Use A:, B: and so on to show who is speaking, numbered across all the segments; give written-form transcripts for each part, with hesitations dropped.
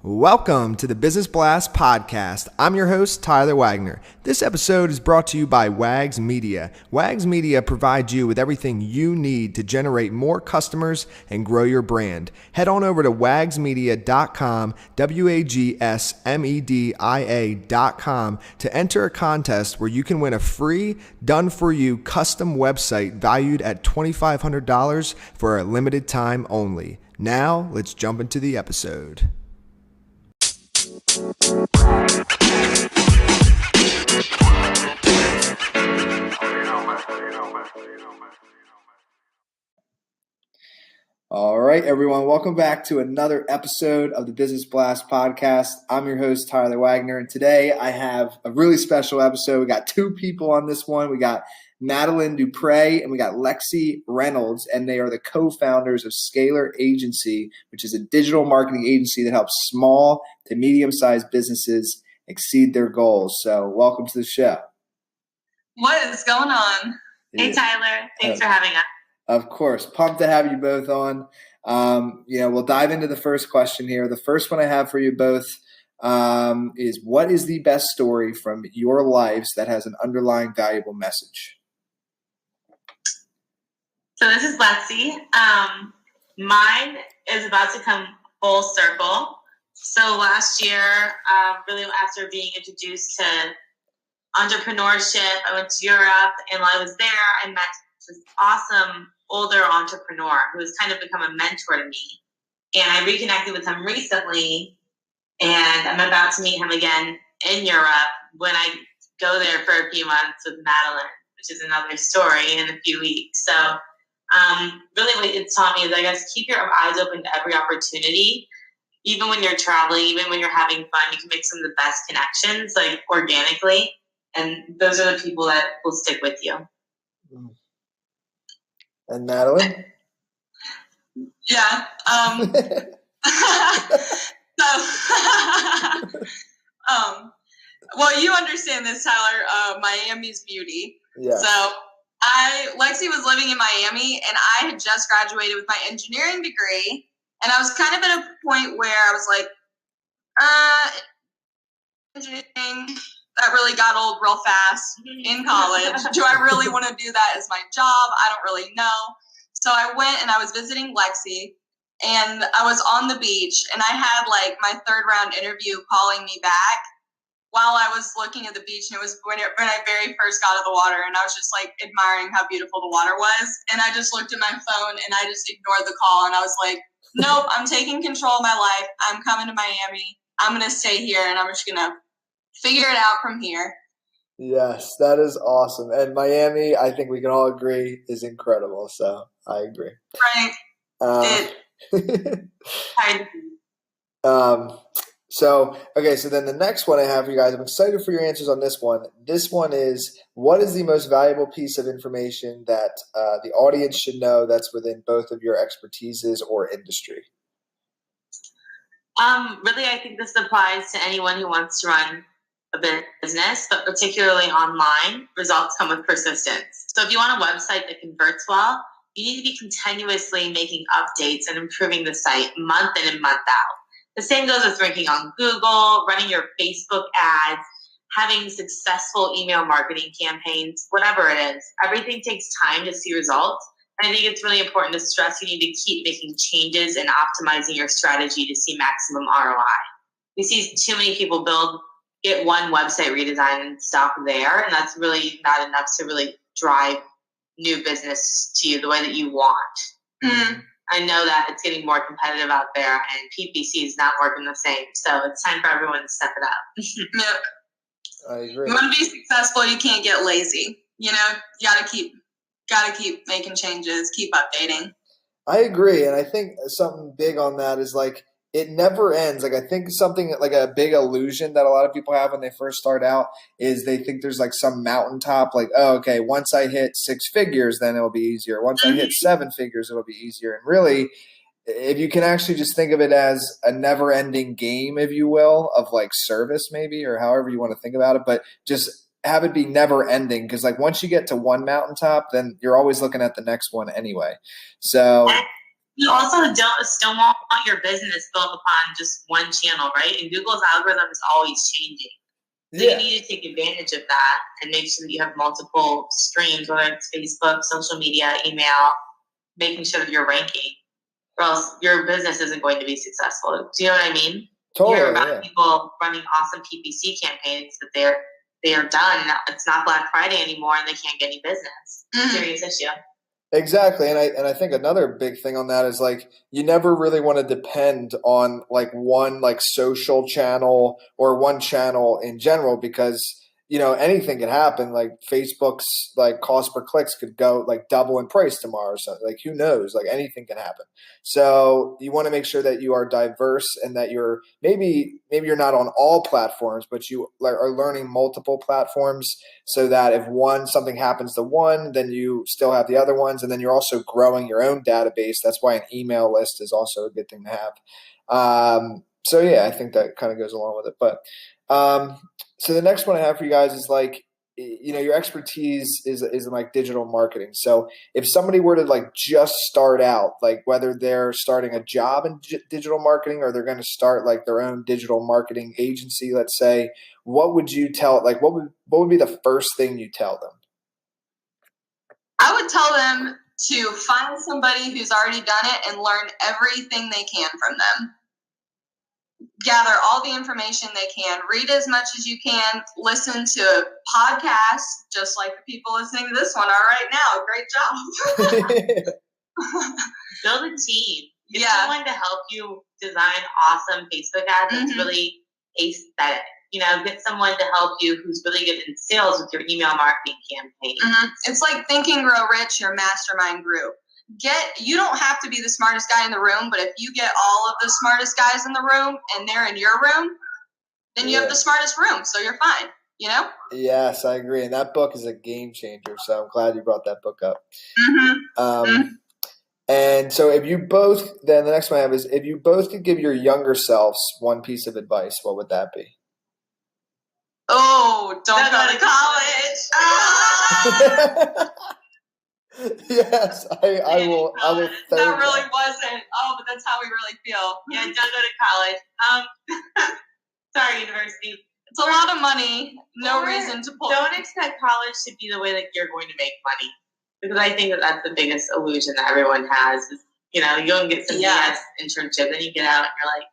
A: Welcome to the Business Blast Podcast. I'm your host, Tyler Wagner. This episode is brought to you by Wags Media. Wags Media provides you with everything you need to generate more customers and grow your brand. Head on over to wagsmedia.com, wagsmedia.com, to enter a contest where you can win a free, done-for-you custom website valued at $2,500 for a limited time only. Now, let's jump into the episode. All right, everyone. Welcome back to another episode of the Business Blast Podcast. I'm your host, Tyler Wagner, and today I have a really special episode. We got two people on this one. We got Madeleine Duprez and we got Lexy Reynolds, and they are the co-founders of Scalar Agency, which is a digital marketing agency that helps small to medium-sized businesses exceed their goals. So welcome to the show.
B: What is going on?
C: Hey, Tyler. Thanks for having us.
A: Of course. Pumped to have you both on. We'll dive into the first question here. The first one I have for you both is, what is the best story from your lives that has an underlying valuable message?
C: So this is Lexy. Mine is about to come full circle. So last year, really after being introduced to entrepreneurship, I went to Europe, and while I was there, I met this awesome older entrepreneur who has kind of become a mentor to me. And I reconnected with him recently, and I'm about to meet him again in Europe when I go there for a few months with Madeleine, which is another story in a few weeks. So really what it's taught me is, I guess, keep your eyes open to every opportunity. Even when you're traveling, even when you're having fun, you can make some of the best connections, like organically. And those are the people that will stick with you.
A: And Madeleine?
B: Yeah. Well, you understand this, Tyler. Miami's beauty.
A: Yeah.
B: So Lexy was living in Miami, and I had just graduated with my engineering degree, and I was kind of at a point where I was like, engineering, that really got old real fast in college. Do I really want to do that as my job? I don't really know. So I went and I was visiting Lexy, and I was on the beach, and I had like my third round interview calling me back while I was looking at the beach. And it was when I very first got out of the water, and I was just like admiring how beautiful the water was. And I just looked at my phone and I just ignored the call, and I was like, nope, I'm taking control of my life. I'm coming to Miami. I'm going to stay here, and I'm just going to figure it out from here.
A: Yes, that is awesome. And Miami, I think we can all agree, is incredible. So I agree.
B: Right.
A: So then the next one I have for you guys, I'm excited for your answers on this one. This one is, what is the most valuable piece of information that the audience should know that's within both of your expertises or industry?
C: Really, I think this applies to anyone who wants to run a business, but particularly online. Results come with persistence. So if you want a website that converts well, you need to be continuously making updates and improving the site month in and month out. The same goes with ranking on Google, running your Facebook ads, having successful email marketing campaigns, whatever it is. Everything takes time to see results. And I think it's really important to stress you need to keep making changes and optimizing your strategy to see maximum ROI. We see too many people get one website redesign and stop there, and that's really not enough to really drive new business to you the way that you want.
B: Mm-hmm.
C: I know that it's getting more competitive out there, and PPC is not working the same. So it's time for everyone to step it up.
B: Yep.
A: I agree.
B: You want to be successful, you can't get lazy. You gotta keep making changes, keep updating.
A: I agree. And I think something big on that is, like, it never ends. Like, I think something like a big illusion that a lot of people have when they first start out is they think there's like some mountaintop, like, oh, okay, once I hit 6 figures, then it'll be easier. Once I hit 7 figures, it'll be easier. And really, if you can actually just think of it as a never ending game, if you will, of like service maybe, or however you want to think about it, but just have it be never ending. Cause like once you get to one mountaintop, then you're always looking at the next one anyway. So
C: You also still want your business built upon just one channel, right? And Google's algorithm is always changing. So you need to take advantage of that and make sure that you have multiple streams, whether it's Facebook, social media, email, making sure that you're ranking, or else your business isn't going to be successful. Do you know what I mean?
A: Totally.
C: You hear about people running awesome PPC campaigns, but they are done. It's not Black Friday anymore, and they can't get any business. Serious issue.
A: Exactly, and I think another big thing on that is like you never really want to depend on like one like social channel or one channel in general because anything can happen. Like Facebook's like cost per clicks could go like double in price tomorrow or something. Like who knows? Like anything can happen. So you want to make sure that you are diverse and that you're maybe you're not on all platforms, but you are learning multiple platforms so that if something happens to one, then you still have the other ones, and then you're also growing your own database. That's why an email list is also a good thing to have. So yeah, I think that kind of goes along with it. But so the next one I have for you guys is like, your expertise is in like digital marketing. So if somebody were to like just start out, like whether they're starting a job in digital marketing or they're going to start like their own digital marketing agency, let's say, what would you tell? Like, what would be the first thing you tell them?
B: I would tell them to find somebody who's already done it and learn everything they can from them. Gather all the information they can, read as much as you can, listen to podcasts, just like the people listening to this one are right now. Great job.
C: Build a team. Get someone to help you design awesome Facebook ads that's really aesthetic. Get someone to help you who's really good in sales with your email marketing campaign.
B: It's like Think and Grow Rich, your mastermind group. You don't have to be the smartest guy in the room, but if you get all of the smartest guys in the room and they're in your room, then you have the smartest room, so you're fine,
A: Yes, I agree. And that book is a game changer, so I'm glad you brought that book up. And so if you both, then the next one I have is, if you both could give your younger selves one piece of advice, what would that be?
B: Oh, don't go to college.
A: Yes, I will. I will.
B: That really wasn't. Oh, but that's how we really feel.
C: Yeah, don't go to college. Sorry, university.
B: It's a lot of money. No reason to pull.
C: Don't expect college to be the way that you're going to make money, because I think that's the biggest illusion that everyone has. Is you go and get some BS internship, then you get out and you're like,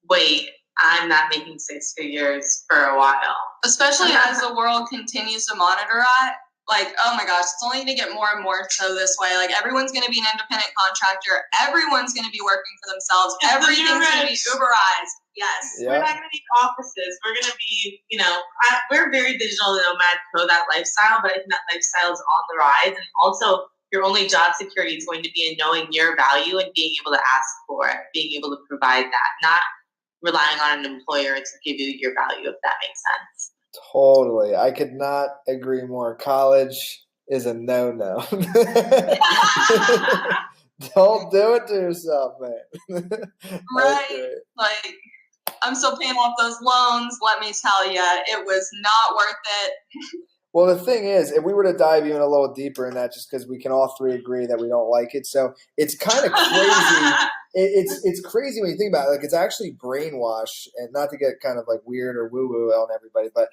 C: wait, I'm not making 6 figures for a while.
B: Especially as the world continues to monitor it. Like, oh my gosh, it's only going to get more and more so this way. Like, everyone's going to be an independent contractor. Everyone's going to be working for themselves. Everything's going to be Uberized. Yes.
C: Yeah. We're not going to need offices. We're going to be, we're very digital nomad pro that lifestyle, but I think that lifestyle is on the rise. And also, your only job security is going to be in knowing your value and being able to ask for it, being able to provide that, not relying on an employer to give you your value, if that makes sense.
A: Totally. I could not agree more. College is a no-no. Don't do it to yourself, man.
B: Right. Like, I'm still paying off those loans. Let me tell you, it was not worth it.
A: Well, the thing is, if we were to dive even a little deeper in that, just because we can all three agree that we don't like it, so it's kind of crazy. It's crazy when you think about it. Like, it's actually brainwash, and not to get kind of like weird or woo-woo on everybody, but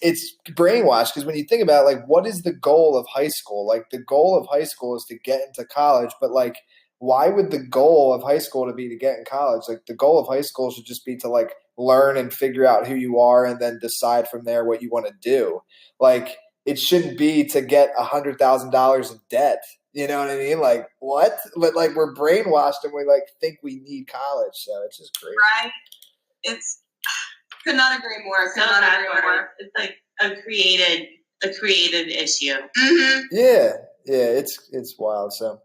A: it's brainwash because when you think about it, like, what is the goal of high school? Like, the goal of high school is to get into college, but like, why would the goal of high school to be to get in college? Like, the goal of high school should just be to like learn and figure out who you are and then decide from there what you want to do. Like, it shouldn't be to get $100,000 in debt. You know what I mean? Like, what? But like, we're brainwashed and we like think we need college. So it's just crazy.
B: Right? Could not agree more. Could not agree more.
C: It's like a created issue.
B: Mm-hmm.
A: Yeah, it's wild. So.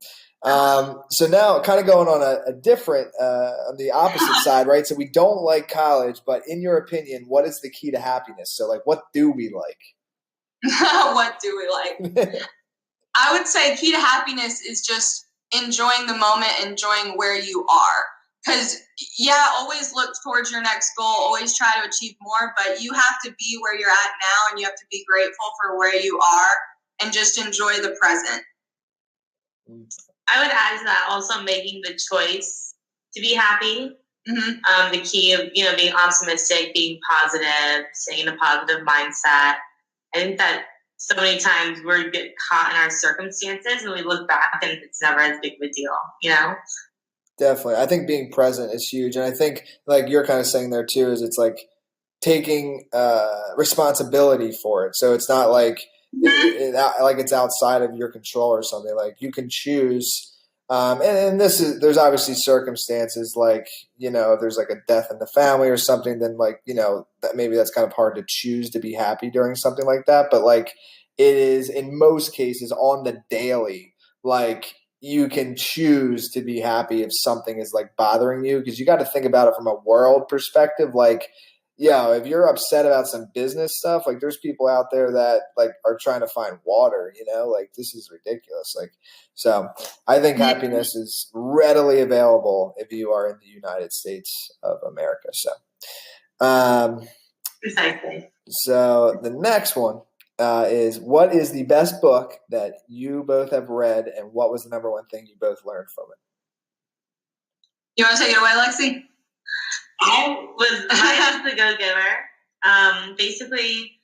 A: So now kind of going on a different, on the opposite side, right? So we don't like college, but in your opinion, what is the key to happiness? So like, what do we like?
B: What do we like? I would say key to happiness is just enjoying the moment, enjoying where you are. Because, always look towards your next goal, always try to achieve more, but you have to be where you're at now, and you have to be grateful for where you are and just enjoy the present.
C: I would add to that also making the choice to be happy.
B: Mm-hmm.
C: The key of, being optimistic, being positive, staying in a positive mindset. I think that so many times we get caught in our circumstances and we look back and it's never as big of a deal,
A: Definitely. I think being present is huge. And I think, like you're kind of saying there too, is it's like taking responsibility for it. So it's not like like it's outside of your control or something. Like you can choose. And there's obviously circumstances like, if there's like a death in the family or something, then like, that maybe that's kind of hard to choose to be happy during something like that. But like it is in most cases on the daily, like you can choose to be happy if something is like bothering you, because you got to think about it from a world perspective. Like, yeah, if you're upset about some business stuff, like there's people out there that like are trying to find water, like this is ridiculous. Like, so I think happiness is readily available if you are in the United States of America.
C: Precisely.
A: So the next one is, what is the best book that you both have read, and what was the number one thing you both learned from it?
B: You want to take it away, Lexy?
C: Mine was The Go-Giver. Basically,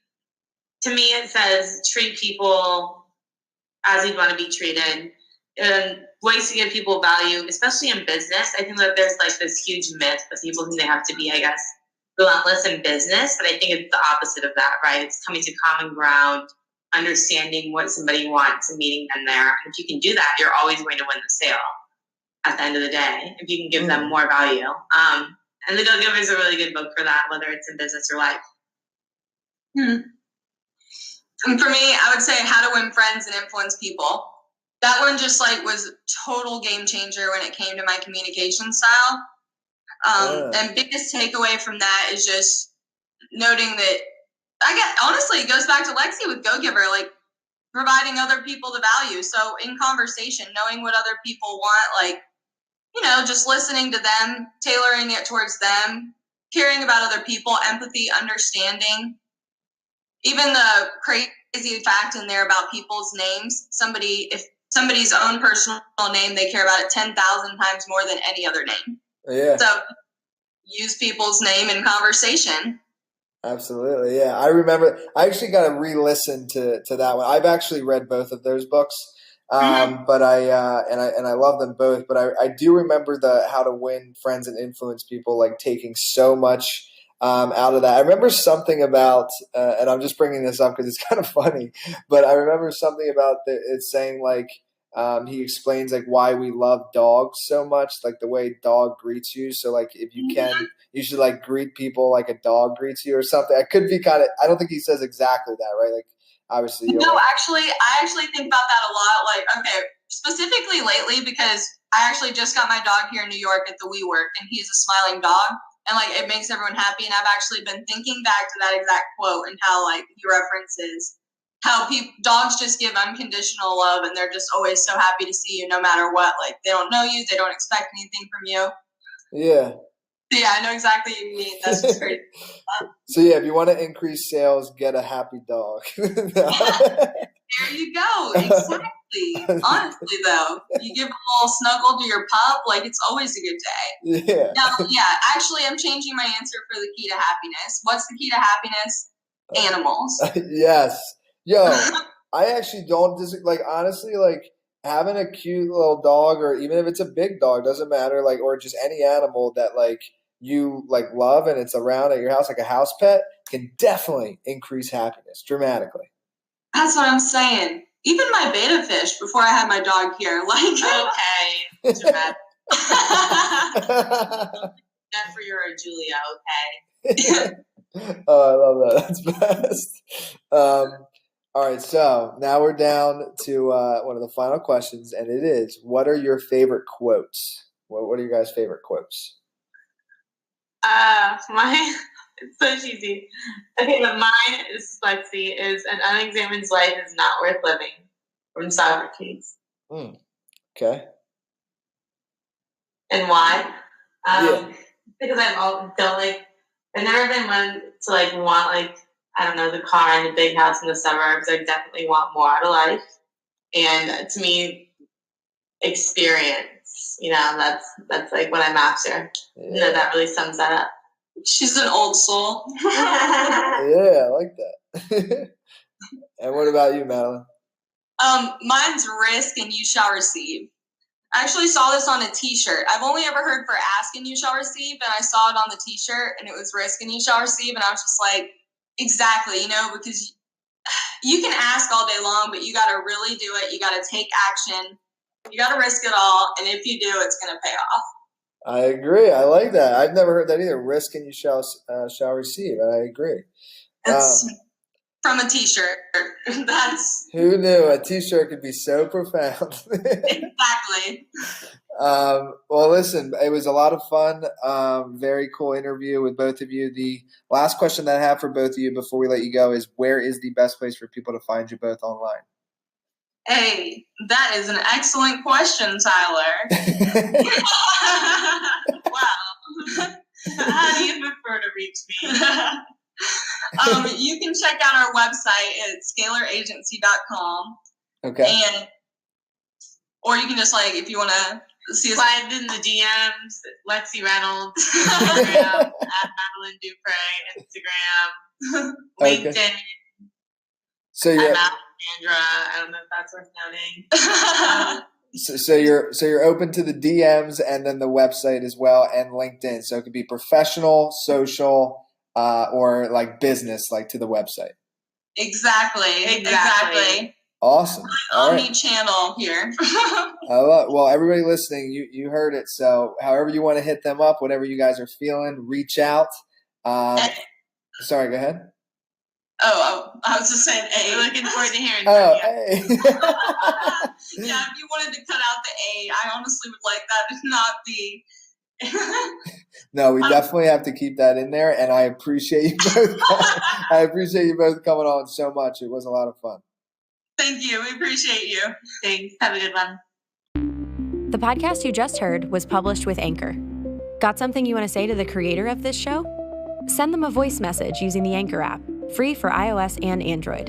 C: to me, it says treat people as you'd want to be treated. And ways to give people value, especially in business. I think that there's like this huge myth that people think they have to be, I guess, relentless in business, but I think it's the opposite of that, right? It's coming to common ground, understanding what somebody wants and meeting them there. And if you can do that, you're always going to win the sale at the end of the day, if you can give them more value. And The Go-Giver is a really good book for that, whether it's in business or life.
B: And for me, I would say How to Win Friends and Influence People. That one just like was a total game changer when it came to my communication style. And biggest takeaway from that is just noting that honestly, it goes back to Lexy with Go-Giver, like providing other people the value. So in conversation, knowing what other people want, like, just listening to them, tailoring it towards them, caring about other people, empathy, understanding. Even the crazy fact in there about people's names, if somebody's own personal name, they care about it 10,000 times more than any other name.
A: Yeah.
B: So use people's name in conversation.
A: Absolutely. Yeah. I remember, I actually got to re-listen to that one. I've actually read both of those books. But I love them both, but I do remember the How to Win Friends and Influence People, like taking so much out of that. I remember something about, and I'm just bringing this up because it's kind of funny, but I remember something about it saying like, he explains like why we love dogs so much, like the way dog greets you. So like if you can, you should like greet people like a dog greets you or something. I could be I don't think he says exactly that, right? Like obviously.
B: I actually think about that a lot. Like, okay, specifically lately because I actually just got my dog here in New York at the WeWork, and he's a smiling dog, and like it makes everyone happy. And I've actually been thinking back to that exact quote and how like he references how dogs just give unconditional love, and they're just always so happy to see you no matter what. Like they don't know you, they don't expect anything from you.
A: Yeah.
B: Yeah, I know exactly what you mean. That's just great.
A: So yeah, if you want to increase sales, get a happy dog.
B: There you go. Exactly. Honestly, though, you give a little snuggle to your pup, like it's always a good day.
A: Yeah.
B: Now, yeah, actually, I'm changing my answer for the key to happiness. What's the key to happiness? Animals.
A: Yes. Yo, I actually don't like honestly, like having a cute little dog, or even if it's a big dog, doesn't matter, like, or just any animal that like you like love and it's around at your house, like a house pet, can definitely increase happiness dramatically.
B: That's what I'm saying. Even my beta fish before I had my dog here, like
C: okay, dramatic. Not for your Julia, okay.
A: Oh, I love that. That's best. All right, so now we're down to one of the final questions, and it is: what are your favorite quotes? What are your guys' favorite quotes?
C: It's so cheesy. Okay, but mine is Lexy. Is an unexamined life is not worth living, from Socrates.
A: Okay.
C: And why? Because I've never been one to like want like, I don't know, the car and the big house in the suburbs. I definitely want more out of life. And to me, experience. That's like what I'm after.
A: Yeah.
C: That really sums that up.
B: She's an old soul.
A: Yeah, I like that. And what about you, Madeleine?
B: Mine's risk and you shall receive. I actually saw this on a t-shirt. I've only ever heard for ask and you shall receive, and I saw it on the t-shirt and it was risk and you shall receive, and I was just like, exactly, because you can ask all day long, but you got to really do it. You got to take action. You got to risk it all, and if you do, it's going to pay off.
A: I agree. I like that. I've never heard that either. Risk and you shall receive. I agree.
B: It's from a t-shirt.
A: Who knew a t-shirt could be so profound?
B: Exactly.
A: Well, listen, it was a lot of fun. Very cool interview with both of you. The last question that I have for both of you before we let you go is, where is the best place for people to find you both online?
B: Hey, that is an excellent question, Tyler. Wow.
C: How do you prefer to reach me?
B: You can check out our website at scalaragency.com.
A: Okay.
B: Or you can just, if you want to see us.
C: Slide in the DMs, Lexy Reynolds, Instagram, at Madeleine Duprez, Instagram, LinkedIn.
A: Okay. So you're
C: Sandra. I don't know if that's worth noting.
A: So you're open to the DMs and then the website as well, and LinkedIn. So it could be professional, social, or like business, like to the website.
B: Exactly.
A: Awesome.
B: Omni-channel here.
A: Well, everybody listening, you heard it. So however you want to hit them up, whatever you guys are feeling, reach out. Sorry, go ahead.
B: Oh, I was just saying A.
C: Looking forward to hearing
A: from
C: you.
A: A.
B: Yeah, if you wanted to cut out the A, I honestly would like that to not be.
A: No, we definitely have to keep that in there, and I appreciate you both. I appreciate you both coming on so much. It was a lot of fun.
B: Thank you. We appreciate you.
C: Thanks. Have a good one.
D: The podcast you just heard was published with Anchor. Got something you want to say to the creator of this show? Send them a voice message using the Anchor app, free for iOS and Android.